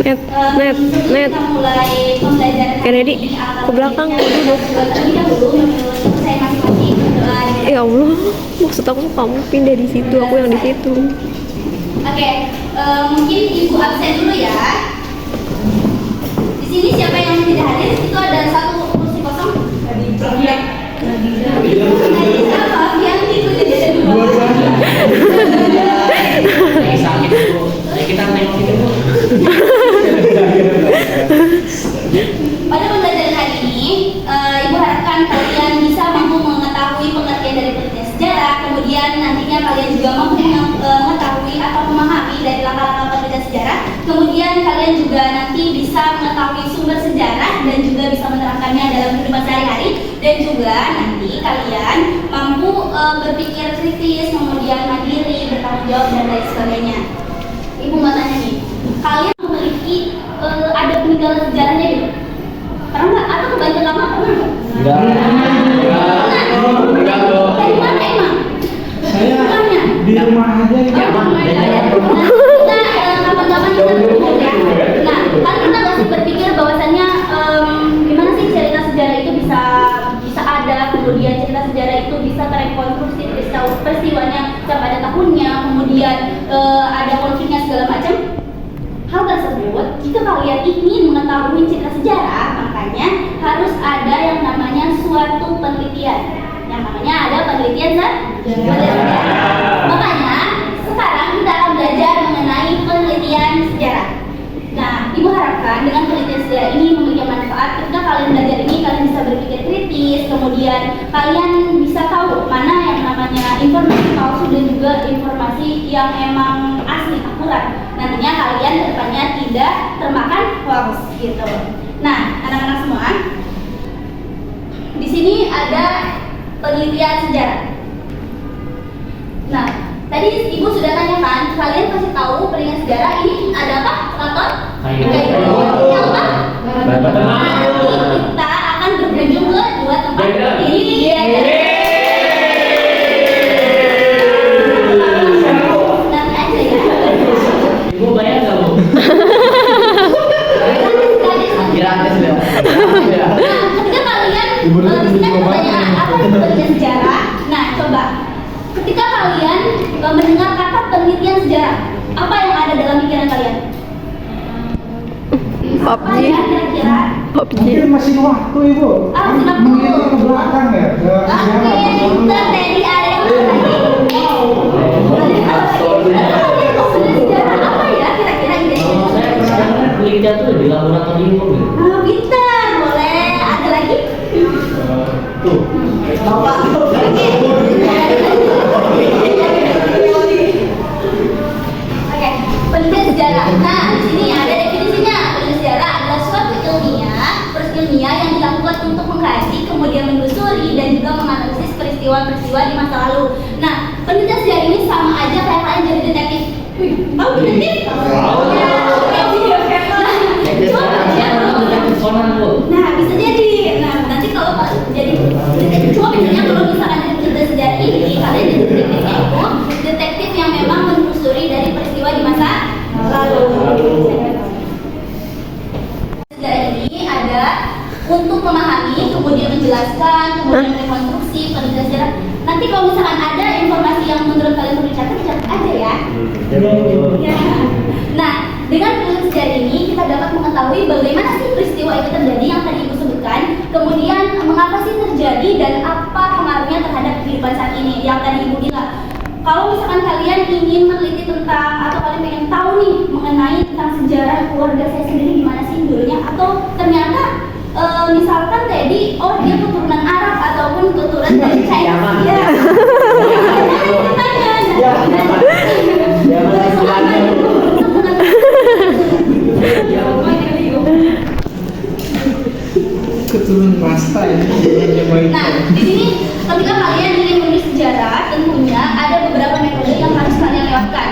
Net. Kita mulai pembelajaran Ready? Ke belakang duduk. terlebih dahulu menurut saya masing-masing berdoa. Ya Allah, maksud aku kamu pindah di situ, aku yang di situ. Oke, mungkin ibu absen dulu ya. Di sini siapa yang tidak hadir? Itu ada satu kursi kosong. Nadisa, maaf ya, itu jadi ada dua. Sakit bu, kita nengok itu bu. Pada pembelajaran hari ini, ibu harapkan kalian bisa mampu mengetahui pengertian dari penelitian sejarah, kemudian nantinya kalian juga mampu mengetahui atau memahami dari langkah-langkah penelitian sejarah, kemudian kalian juga nanti bisa mengetahui sumber sejarah dan juga bisa menerapkannya dalam kehidupan sehari-hari, dan juga nanti kalian mampu berpikir kritis, kemudian mandiri, bertanggung jawab dan lain sebagainya. Ibu mau tanya nih, kalian memiliki ada peninggalan sejarahnya gitu? Pernah nggak? Atau kebanyakan lama pernah nggak? Enggak dong. Dari mana emang? Saya di rumah aja ya. Kita kapan-kapan kita berkumpul ya. Nah, kalian pernah nggak sih berpikir bahwasannya gimana sih cerita sejarah itu bisa ada, kemudian cerita sejarah itu bisa terrekonstruksi peristiwanya pada tahunnya, kemudian ada konfliknya segala macam. Hal tersebut, jika kalian ingin mengetahui cerita sejarah, makanya harus ada yang namanya suatu penelitian. Yang namanya ada penelitian sejarah. Makanya sekarang kita akan belajar mengenai penelitian sejarah. Nah, ibu harapkan dengan penelitian sejarah ini memiliki manfaat. Ketika kalian belajar ini, kalian bisa berpikir kritis, kemudian kalian bisa tahu mana yang namanya informasi palsu dan juga informasi yang emang asli, akurat. Nantinya kalian kedepannya tidak termakan hoax gitu. Nah, anak-anak semua, di sini ada penelitian sejarah. Nah, tadi ibu sudah tanyakan, kalian kasih tahu penelitian sejarah ini ada apa? Contoh? Yang apa? Nanti kita akan berkunjung ke dua tempat ini. Nanti aja ya. Ibu bayar nggak bu? Gratis ya. Nah, ketika kalian di sini ada pertanyaan apa itu penelitian sejarah? Nah, coba ketika kalian mendengar kata penelitian sejarah, apa yang ada dalam pikiran kalian? Apa ya kira-kira? Mungkin masih waktu ibu. Mengirim ke belakang ya ke sejarah. Tadi ada yang sejarah apa ya kira-kira idenya? Saya pernah penelitian tuh di laboratorium bu. Pintar, boleh. Ada lagi? Tuh. Oke, penelitian sejarah. Nah, di sini ada definisinya. Penelitian sejarah adalah suatu ilmiah yang dilakukan untuk mengkaji, kemudian menelusuri dan juga menganalisis peristiwa-peristiwa di masa lalu. Nah, penelitian sejarah ini sama aja kayak kalian jadi detektif. Tahu detektif? Tahu. Nah, bisa jadi. Nah, nanti kalau jadi detektif, cuma bedanya kalau misalkan jadi penelitian sejarah ini, kalian jadi detektifnya itu detektif yang memang menelusuri dari peristiwa di masa lalu. Sejarah ini ada untuk memahami, kemudian menjelaskan, kemudian rekonstruksi penelitian sejarah. Nanti kalau misalkan ada informasi yang menurut kalian perlu dicatat, catat aja ya. Ya. Nah, dengan penelitian sejarah ini kita dapat mengetahui bagaimana sih peristiwa itu terjadi yang tadi ibu sebutkan, kemudian mengapa sih terjadi dan apa pengaruhnya terhadap kehidupan saat ini yang tadi ibu bilang. Kalau misalkan kalian ingin meneliti tentang atau kalian pengen tahu nih mengenai tentang sejarah keluarga saya sendiri gimana sih dulunya, atau ternyata misalkan tadi dia keturunan Arab ataupun keturunan dari China. Keturunan rasta ya. Nah, di sini ketika kalian ingin menulis sejarah, tentunya ada beberapa metode yang harus kalian lewatkan.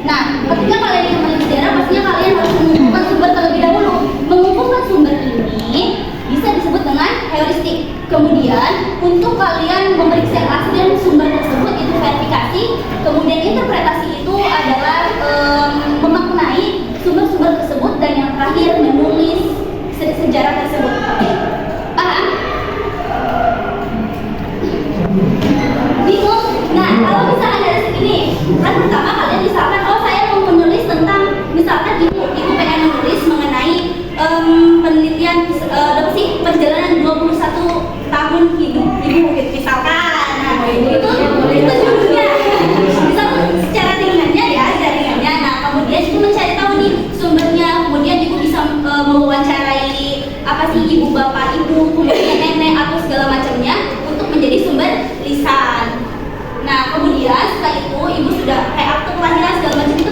Nah, ketika kalian ingin menulis sejarah, pastinya kalian harus mengumpulkan sumber terlebih dahulu. Mengumpulkan sumber ini bisa disebut dengan heuristik. Kemudian, untuk kalian memeriksa keaslian sumber tersebut itu verifikasi. Kemudian interpretasi itu adalah memaknai sumber-sumber tersebut, dan yang atau segala macamnya untuk menjadi sumber lisan. Nah, kemudian setelah itu ibu sudah kayak akte kelahiran segala macam itu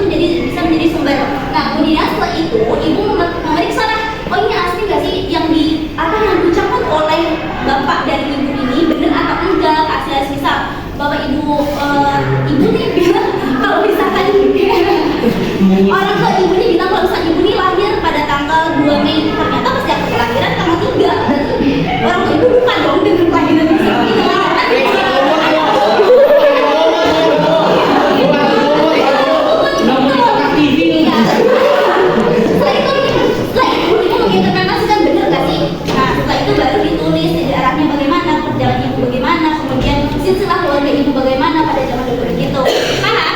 bisa menjadi sumber. Nah, kemudian setelah itu ibu memeriksa, oh ini asli nggak sih yang diucapkan oleh bapak dan ibu ini benar atau enggak, asli misal bapak ibu nih bilang kalau misalkan orang tua ibu nih bilang kalau misalkan ibu nih lahir pada tanggal 2 Mei, ternyata pas akte kelahiran tanggal 3, berarti orang tua ibu bukan dong dengan kelahiran di sini. Baru ditulis sejarahnya bagaimana, perjalanan ibu bagaimana, kemudian silsilah keluarga ibu bagaimana pada zaman dulu gitu. Paham?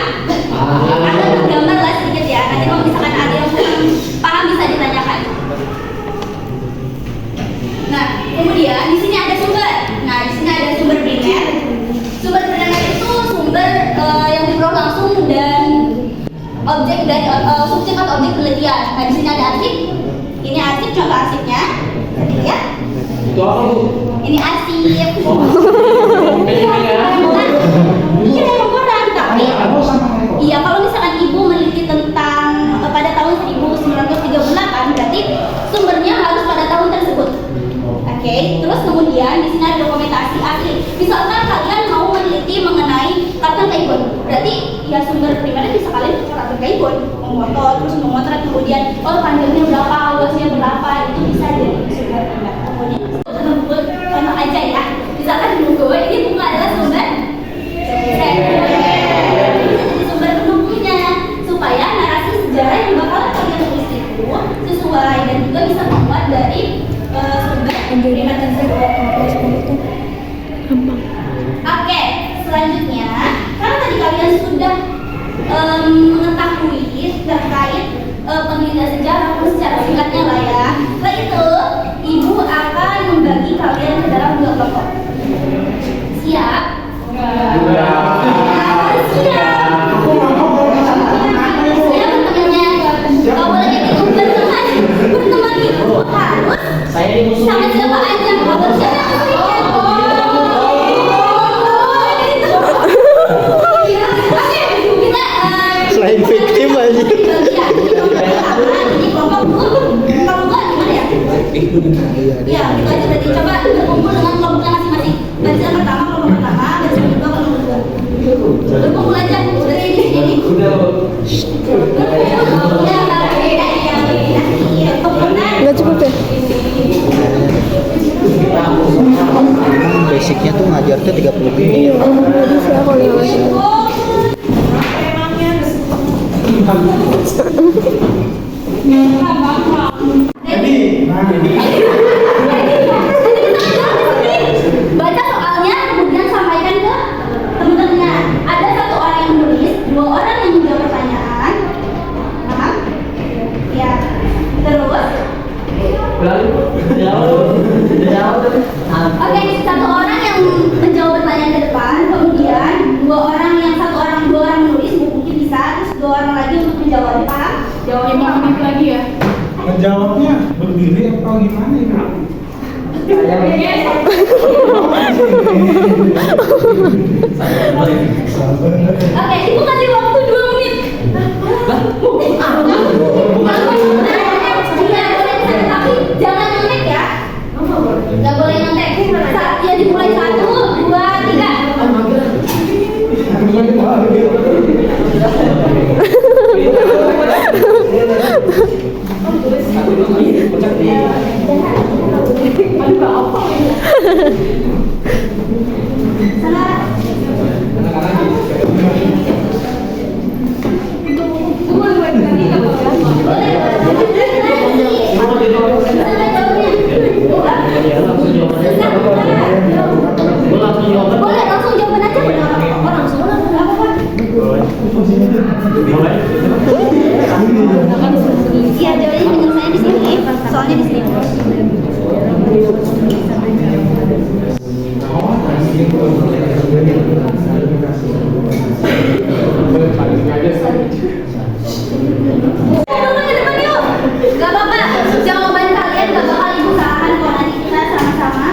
Ada gambar lah sedikit ya. Nanti kalau misalkan ada yang kurang paham bisa ditanyakan. Nah, kemudian di sini ada sumber. Nah, di sini ada sumber primer. Sumber primer itu sumber yang diperoleh langsung dan objek dari subjek atau objek penelitian. Nah, di sini ada arsip. Ini arsip, contoh arsipnya. Ya. Itu apa, Bu? Ini arsip. Oh. Iya, emang koran, tapi iya kalau misalkan ibu meneliti tentang pada tahun 1938 berarti sumbernya harus pada tahun tersebut. Oke, terus kemudian di sini ada dokumentasi asli. Misalkan kalian mau meneliti mengenai karton Kaigon, berarti ya sumber primernya bisa kalian karton Kaigon, memotret, terus memotret kemudian panjangnya berapa, luasnya berapa, itu bisa jadi sumber primer. Kemudian tersebut contoh aja ya, misalkan buku ini buku adalah sumber sumber pendukungnya supaya narasi sejarah yang bakal kalian tulis itu sesuai dan juga bisa membuat dari sumber primer tersebut. Oke, selanjutnya karena tadi kalian sudah mengetahui terkait penelitian sejarah secara singkatnya lah ya. Setelah itu ibu akan membagi kalian ke dalam 2 kelompok. Siap? Siap. Siap temannya. Kalau boleh itu berteman itu harus sama siapa aja. Kalau siapa yang Selain victim aja. Ini kelompok kalau enggak gimana ya? Ya, kita aja berarti coba berkumpul dengan kelompoknya masing-masing. Bacaan pertama kelompok pertama, bacaan kedua kelompok kedua. Berkumpul aja berarti di sini. Nggak cukup ya? Basicnya tuh ngajar tuh 30 menit. Iya, jadi siapa kalau yang masih? Baca soalnya kemudian sampaikan ke teman-temannya. Ada 1 orang yang menulis, 2 orang yang menjawab pertanyaan. Paham? Ya. Terus? Oke, 1 orang yang menjawab pertanyaan ke depan, kemudian 2 orang menulis, mungkin bisa, terus 2 orang lagi untuk menjawab. Paham? Jawabnya menit lagi ya. Menjawabnya berdiri atau gimana ya? Oke, ibu kasih waktu 2 menit. Tapi jangan nyontek ya. Nggak boleh nyontek. Ya dimulai 1, 2, 3. Boleh langsung jawaban aja. Langsung apa? Iya, jawabannya penyelesaian di sini. Soalnya di sini. Gak apa-apa, jawaban kalian gak bakal ibu saran kok, nanti kita sama-sama